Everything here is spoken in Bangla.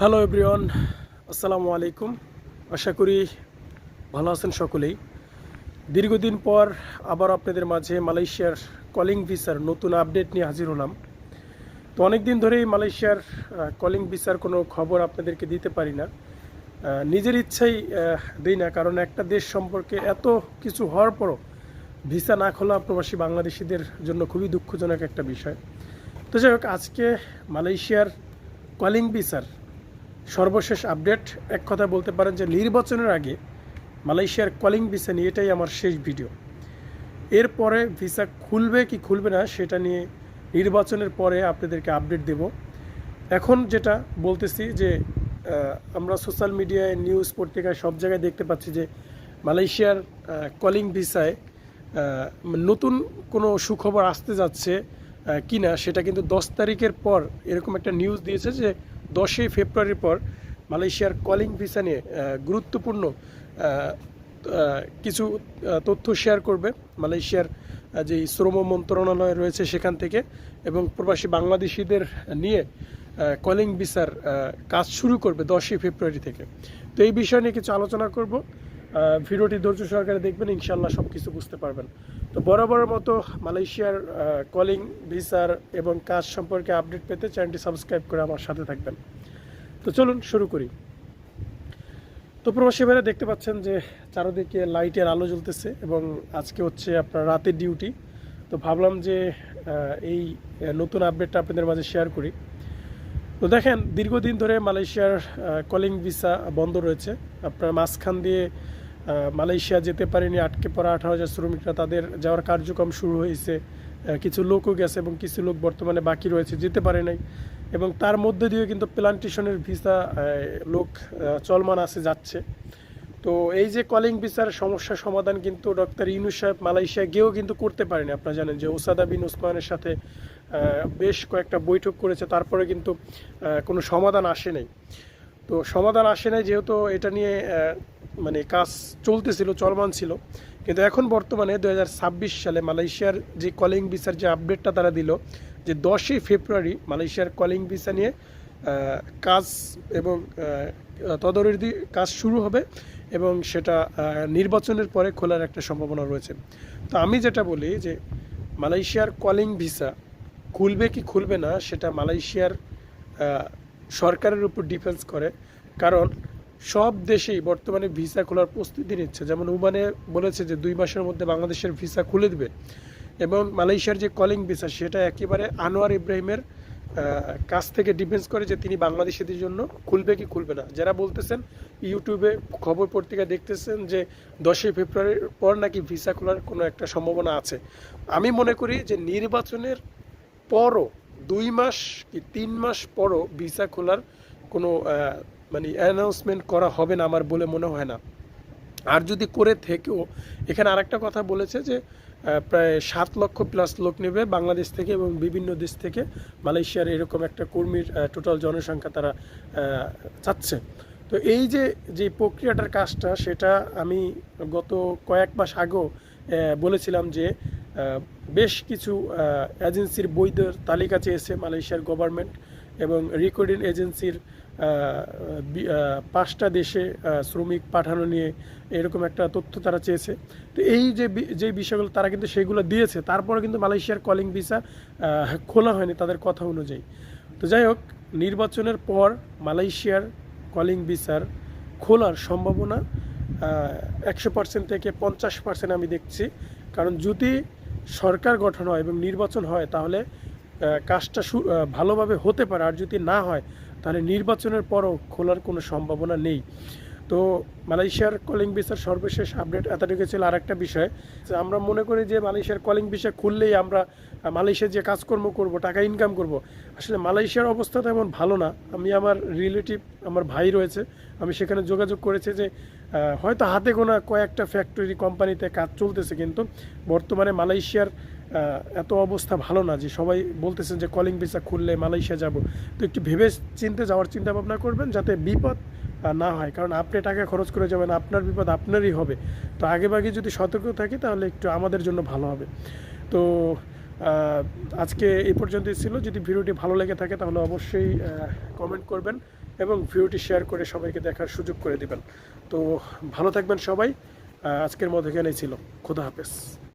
হ্যালো এভরিওয়ান, আসসালামু আলাইকুম। আশা করি ভালো আছেন সকলেই। দীর্ঘদিন পর আবার আপনাদের মাঝে মালয়েশিয়ার কলিং ভিসার নতুন আপডেট নিয়ে হাজির হলাম। তো অনেক দিন ধরেই মালয়েশিয়ার কলিং ভিসার কোনো খবর আপনাদেরকে দিতে পারি না। নিজের ইচ্ছাই দিই না, কারণ একটা দেশ সম্পর্কে এত কিছু হওয়ার পরও ভিসা না খোলা প্রবাসী বাংলাদেশিদের জন্য খুবই দুঃখজনক একটা বিষয়। তো যাই হোক, আজকে মালয়েশিয়ার কলিং ভিসার সর্বশেষ আপডেট। এক কথা বলতে পারেন যে নির্বাচনের আগে মালয়েশিয়ার কলিং ভিসা নিয়ে এটাই আমার শেষ ভিডিও। এরপরে ভিসা খুলবে কি খুলবে না সেটা নিয়ে নির্বাচনের পরে আপনাদেরকে আপডেট দেব। এখন যেটা বলতেছি যে আমরা সোশ্যাল মিডিয়ায়, নিউজ, পত্রিকায় সব জায়গায় দেখতে পাচ্ছি যে মালয়েশিয়ার কলিং ভিসায় নতুন কোনো সুখবর আসতে যাচ্ছে কি না সেটা কিন্তু 10 তারিখের পর এরকম একটা নিউজ দিয়েছে যে 10ই ফেব্রুয়ারির পর মালয়েশিয়ার কলিং ভিসা নিয়ে গুরুত্বপূর্ণ কিছু তথ্য শেয়ার করবে মালয়েশিয়ার যে শ্রম মন্ত্রণালয় রয়েছে সেখান থেকে, এবং প্রবাসী বাংলাদেশিদের নিয়ে কলিং ভিসার কাজ শুরু করবে 10ই ফেব্রুয়ারি থেকে। তো এই বিষয় নিয়ে কিছু আলোচনা করব। ভিডিওটি ধৈর্য সহকারে দেখবেন, ইনশাল্লাহ সব কিছু বুঝতে পারবেন। তো বরাবরের মতো মালয়েশিয়ার কলিং ভিসার এবং কাজ সম্পর্কে আপডেট পেতে চ্যানেলটি সাবস্ক্রাইব করে আমার সাথে থাকবেন। তো চলুন শুরু করি। তো প্রবাসী ভাইরা দেখতে পাচ্ছেন যে চারদিকে লাইটের আলো জ্বলতেছে এবং আজকে হচ্ছে আপনার রাতের ডিউটি। তো ভাবলাম যে এই নতুন আপডেটটা আপনাদের মাঝে শেয়ার করি। তো দেখেন, দীর্ঘদিন ধরে মালয়েশিয়ার কলিং ভিসা বন্ধ রয়েছে। আপনার মাঝখান দিয়ে মালয়েশিয়া যেতে পারেনি আটকে পড়া 18,000 শ্রমিকরা, তাদের যাওয়ার কার্যক্রম শুরু হয়েছে। কিছু লোকও গেছে এবং কিছু লোক বর্তমানে বাকি রয়েছে, যেতে পারে নাই। এবং তার মধ্যে দিয়ে কিন্তু প্লান্টেশনের ভিসা লোক চলমান আছে, যাচ্ছে। তো এই যে কলিং ভিসার সমস্যার সমাধান কিন্তু ডক্টর ইউনূস সাহেব মালয়েশিয়া গিয়েও কিন্তু করতে পারেনি। আপনারা জানেন যে ওসাদা বিন ওসমানের সাথে বেশ কয়েকটা বৈঠক করেছে, তারপরে কিন্তু কোনো সমাধান আসে নাই। তো সমাধান আসে নাই যেহেতু এটা নিয়ে মানে কাজ চলতেছিল, চলমান ছিল। কিন্তু এখন বর্তমানে 2026 সালে মালয়েশিয়ার যে কলিং ভিসার যে আপডেটটা তারা দিল যে 10ই ফেব্রুয়ারি মালয়েশিয়ার কলিং ভিসা নিয়ে কাজ এবং তদারকি কাজ শুরু হবে, এবং সেটা নির্বাচনের পরে খোলার একটা সম্ভাবনা রয়েছে। তো আমি যেটা বলি যে মালয়েশিয়ার কলিং ভিসা খুলবে কি খুলবে না সেটা মালয়েশিয়ার সরকারের উপর ডিপেন্ডস করে। কারণ সব দেশেই বর্তমানে ভিসা খোলার প্রস্তুতি নিচ্ছে। যেমন ওমানে বলেছে যে 2 মাসের মধ্যে বাংলাদেশের ভিসা খুলে দেবে, এবং মালয়েশিয়ার যে কলিং ভিসা সেটা একেবারে আনোয়ার ইব্রাহিমের কাছ থেকে ডিপেন্ডস করে যে তিনি বাংলাদেশিদের জন্য খুলবে কি খুলবে না। যারা বলতেছেন ইউটিউবে, খবর পত্রিকা দেখতেছেন যে 10ই ফেব্রুয়ারির পর নাকি ভিসা খোলার কোনো একটা সম্ভাবনা আছে। আমি মনে করি যে নির্বাচনের পরও 2 মাস কি 3 মাস পরও ভিসা খোলার কোনো মানে অ্যানাউন্সমেন্ট করা হবে না আমার বলে মনে হয় না। আর যদি করে থেকেও, এখানে আরেকটা কথা বলেছে যে প্রায় 7 লক্ষ প্লাস লোক নেবে বাংলাদেশ থেকে এবং বিভিন্ন দেশ থেকে মালয়েশিয়ার এরকম একটা কর্মীর টোটাল জনসংখ্যা তারা চাচ্ছে। তো এই যে প্রক্রিয়াটার কাজটা, সেটা আমি গত কয়েক মাস আগেও বলেছিলাম যে বেশ কিছু এজেন্সির বৈধ তালিকা চেয়েছে মালয়েশিয়ার গভর্নমেন্ট, এবং রেকর্ডিং এজেন্সির 5টা দেশে শ্রমিক পাঠানো নিয়ে এরকম একটা তথ্য তারা চেয়েছে। তো এই যে বিষয়গুলো তারা কিন্তু সেগুলো দিয়েছে, তারপরে কিন্তু মালয়েশিয়ার কলিং ভিসা খোলা হয়নি তাদের কথা অনুযায়ী। তো যাই হোক, নির্বাচনের পর মালয়েশিয়ার কলিং ভিসার খোলার সম্ভাবনা 100% থেকে 50% আমি দেখছি। কারণ যদি সরকার গঠন হয় এবং নির্বাচন হয় তাহলে কাজটা ভালোভাবে হতে পারে, আর যদি না হয় তাহলে নির্বাচনের পরও খোলার কোনো সম্ভাবনা নেই। তো মালয়েশিয়ার কলিং ভিসার সর্বশেষ আপডেট এতটুকু ছিল। আর একটা বিষয়, যে আমরা মনে করি যে মালয়েশিয়ার কলিং ভিসা খুললেই আমরা মালয়েশিয়ার যে কাজকর্ম করব, টাকা ইনকাম করব। আসলে মালয়েশিয়ার অবস্থা তেমন ভালো না। আমি আমার রিলেটিভ, আমার ভাই রয়েছে, আমি সেখানে যোগাযোগ করেছি যে হয়তো হাতে গোনা কয়েকটা ফ্যাক্টরি কোম্পানিতে কাজ চলতেছে, কিন্তু বর্তমানে মালয়েশিয়ার এত অবস্থা ভালো না যে সবাই বলতেছেন যে কলিং ভিসা খুললে মালয়েশিয়া যাব। তো একটু ভেবে চিন্তে যাওয়ার চিন্তা ভাবনা করবেন যাতে বিপদ না হয়, কারণ আপনি টাকা খরচ করে যাবেন, আপনার বিপদ আপনারই হবে। তো আগেভাগে যদি সতর্ক থাকি তাহলে একটু আমাদের জন্য ভালো হবে। তো আজকে এই পর্যন্তই ছিল। যদি ভিডিওটি ভালো লেগে থাকে তাহলে অবশ্যই কমেন্ট করবেন এবং ভিডিওটি শেয়ার করে সবাইকে দেখার সুযোগ করে দিবেন। তো ভালো থাকবেন সবাই। আজকের মতো এখানেই ছিল। খোদা হাফেজ।